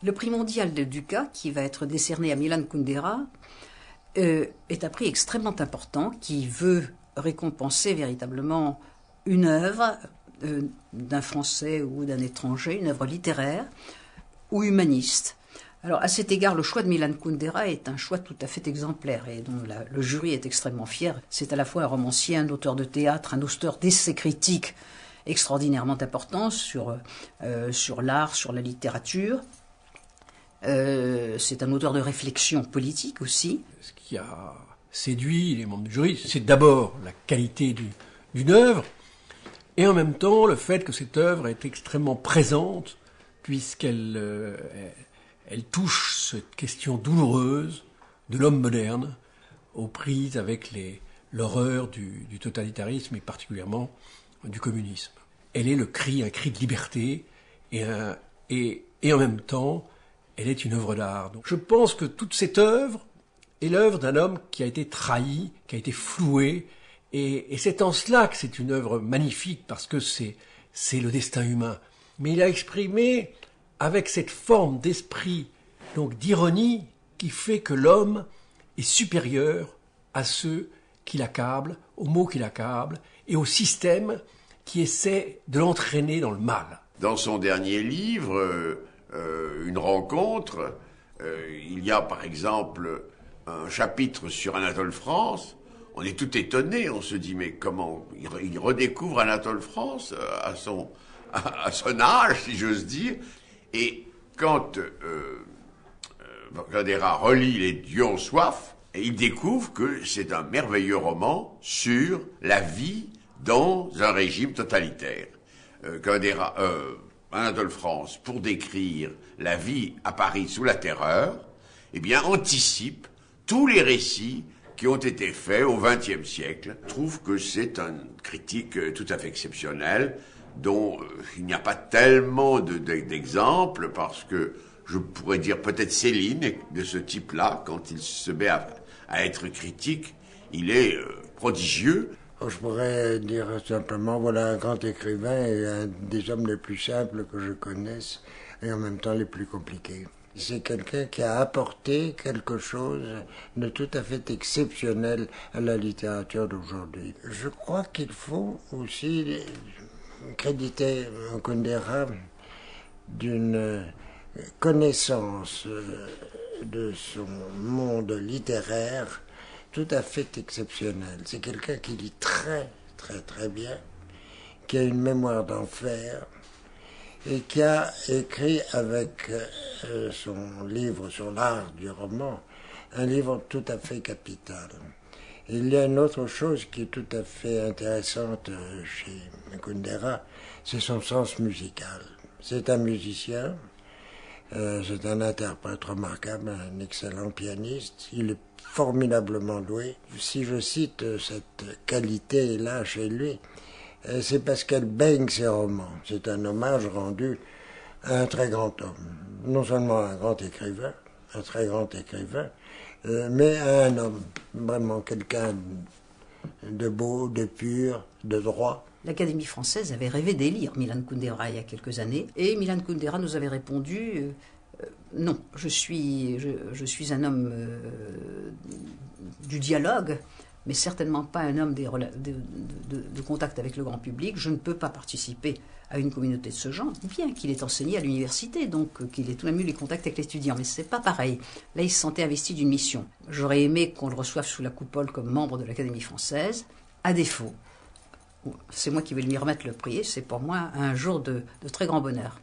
Le prix mondial de Dukas, qui va être décerné à Milan Kundera, est un prix extrêmement important qui veut récompenser véritablement une œuvre d'un Français ou d'un étranger, une œuvre littéraire ou humaniste. Alors, à cet égard, le choix de Milan Kundera est un choix tout à fait exemplaire et dont le jury est extrêmement fier. C'est à la fois un romancier, un auteur de théâtre, un auteur d'essais critiques extraordinairement importants sur l'art, sur la littérature. C'est un auteur de réflexion politique aussi. Ce qui a séduit les membres du jury, c'est d'abord la qualité d'une œuvre et en même temps le fait que cette œuvre est extrêmement présente puisqu'elle elle touche cette question douloureuse de l'homme moderne aux prises avec l'horreur du totalitarisme et particulièrement du communisme. Elle est un cri de liberté et en même temps, elle est une œuvre d'art. Donc, je pense que toute cette œuvre est l'œuvre d'un homme qui a été trahi, qui a été floué, et c'est en cela que c'est une œuvre magnifique parce que c'est le destin humain. Mais il a exprimé avec cette forme d'esprit, donc d'ironie, qui fait que l'homme est supérieur à ceux qui l'accablent, aux mots qui l'accablent, et au système qui essaie de l'entraîner dans le mal. Dans son dernier livre, Une rencontre, il y a par exemple un chapitre sur Anatole France. On est tout étonné, on se dit mais comment il redécouvre Anatole France à son âge, si j'ose dire. Et quand Kundera relit Les dieux ont soif, et il découvre que c'est un merveilleux roman sur la vie dans un régime totalitaire. Anatole France, pour décrire la vie à Paris sous la terreur, eh bien, anticipe tous les récits qui ont été faits au XXe siècle. Je trouve que c'est une critique tout à fait exceptionnelle, dont il n'y a pas tellement d'exemples, parce que je pourrais dire peut-être Céline de ce type-là, quand il se met à être critique, il est prodigieux. Je pourrais dire simplement, voilà un grand écrivain et un des hommes les plus simples que je connaisse, et en même temps les plus compliqués. C'est quelqu'un qui a apporté quelque chose de tout à fait exceptionnel à la littérature d'aujourd'hui. Je crois qu'il faut aussi créditer Kundera d'une connaissance de son monde littéraire tout à fait exceptionnelle. C'est quelqu'un qui lit très, très, très bien, qui a une mémoire d'enfer et qui a écrit avec son livre sur l'art du roman un livre tout à fait capital. Il y a une autre chose qui est tout à fait intéressante chez Kundera, c'est son sens musical. C'est un musicien, c'est un interprète remarquable, un excellent pianiste. Il est formidablement doué. Si je cite cette qualité-là chez lui, c'est parce qu'elle baigne ses romans. C'est un hommage rendu à un très grand homme. Non seulement un grand écrivain, un très grand écrivain, mais à un homme, vraiment quelqu'un de beau, de pur, de droit. L'Académie française avait rêvé d'élire Milan Kundera il y a quelques années, et Milan Kundera nous avait répondu non, je suis un homme du dialogue, mais certainement pas un homme de contact avec le grand public. Je ne peux pas participer à une communauté de ce genre, bien qu'il ait enseigné à l'université, donc qu'il ait tout de même eu les contacts avec les étudiants, mais c'est pas pareil. Là, il se sentait investi d'une mission. J'aurais aimé qu'on le reçoive sous la coupole comme membre de l'Académie française. À défaut, c'est moi qui vais lui remettre le prix, c'est pour moi un jour de très grand bonheur.